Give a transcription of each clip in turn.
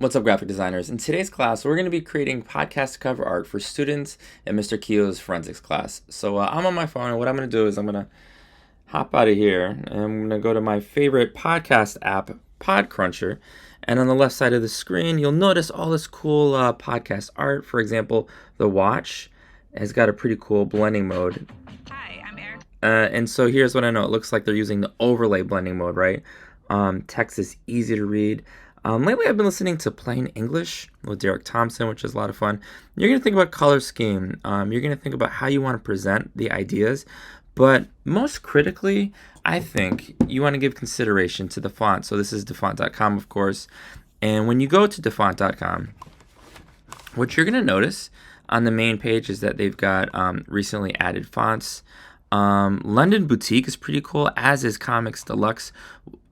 What's up, graphic designers? In today's class, we're going to be creating podcast cover art for students in Mr. Keogh's forensics class. So I'm on my phone, and what I'm going to do is I'm going to hop out of here, and I'm going to go to my favorite podcast app, Podcruncher. And on the left side of the screen, you'll notice all this cool podcast art. For example, the watch has got a pretty cool blending mode. Hi, I'm Eric. And so here's what I know. It looks like they're using the overlay blending mode, right? Text is easy to read. Lately, I've been listening to Plain English with Derek Thompson, which is a lot of fun. You're going to think about color scheme. You're going to think about how you want to present the ideas. But most critically, I think you want to give consideration to the font. So this is dafont.com, of course. And when you go to dafont.com, what you're going to notice on the main page is that they've got recently added fonts. London Boutique is pretty cool, as is Comics Deluxe.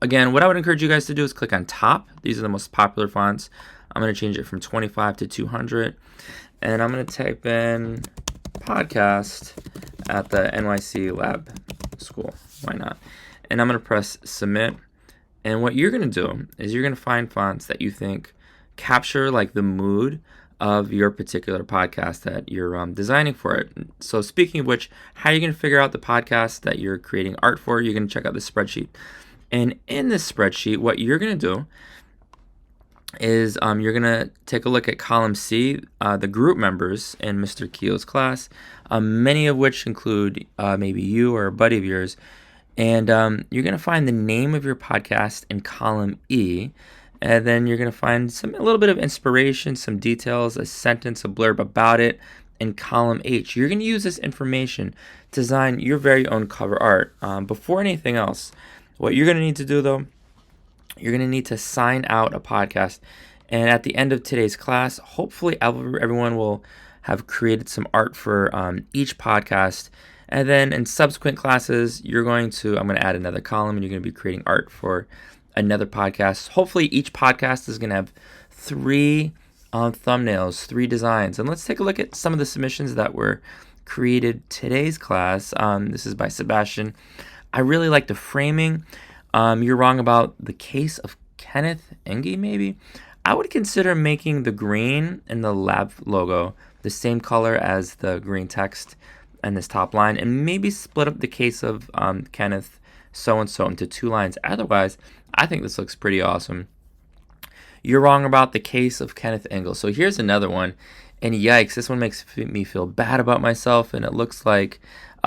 Again, what I would encourage you guys to do is click on top. These are the most popular fonts. I'm going to change it from 25 to 200. And I'm going to type in podcast at the NYC Lab School. Why not? And I'm going to press submit. And what you're going to do is you're going to find fonts that you think capture like the mood of your particular podcast that you're designing for it. So speaking of which, how are you going to figure out the podcast that you're creating art for? You're going to check out the spreadsheet. And in this spreadsheet, what you're going to do is you're going to take a look at column C, the group members in Mr. Keogh's class, many of which include maybe you or a buddy of yours. And you're going to find the name of your podcast in column E. And then you're going to find a little bit of inspiration, some details, a sentence, a blurb about it in column H. You're going to use this information to design your very own cover art. Before anything else, what you're going to need to do, though, you're going to need to sign out a podcast. And at the end of today's class, hopefully everyone will have created some art for each podcast. And then in subsequent classes, I'm going to add another column, and you're going to be creating art for another podcast. Hopefully each podcast is going to have 3 thumbnails, 3 designs. And let's take a look at some of the submissions that were created today's class. This is by Sebastian. I really like the framing. You're wrong about the case of Kenneth Engie, maybe. I would consider making the green in the lab logo the same color as the green text and this top line, and maybe split up the case of Kenneth so-and-so into 2 lines. Otherwise, I think this looks pretty awesome. You're wrong about the case of Kenneth Engel. So here's another one. And yikes, this one makes me feel bad about myself. And it looks like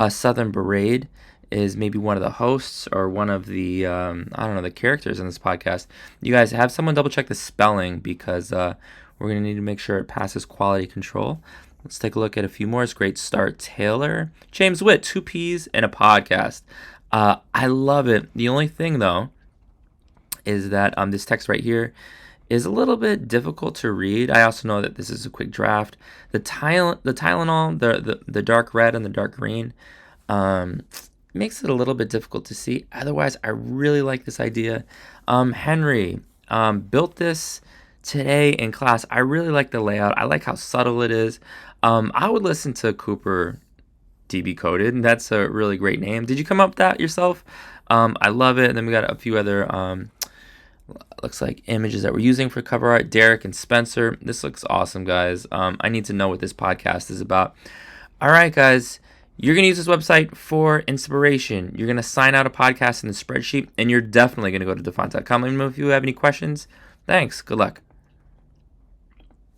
Southern Parade is maybe one of the hosts or one of the, the characters in this podcast. You guys have someone double check the spelling, because we're going to need to make sure it passes quality control. Let's take a look at a few more. It's great start. Taylor, James Witt, 2 P's in a podcast. I love it. The only thing, though, is that this text right here is a little bit difficult to read. I also know that this is a quick draft. The Tylenol, the dark red and the dark green, makes it a little bit difficult to see. Otherwise, I really like this idea. Henry built this today in class. I really like the layout. I like how subtle it is. I would listen to Cooper DB Coded, and that's a really great name. Did you come up with that yourself? I love it. And then we got a few other looks like images that we're using for cover art. Derek and Spencer. This looks awesome, guys. I need to know what this podcast is about. All right, guys. You're going to use this website for inspiration. You're going to sign out a podcast in the spreadsheet, and you're definitely going to go to dafont.com. Let me know if you have any questions. Thanks. Good luck.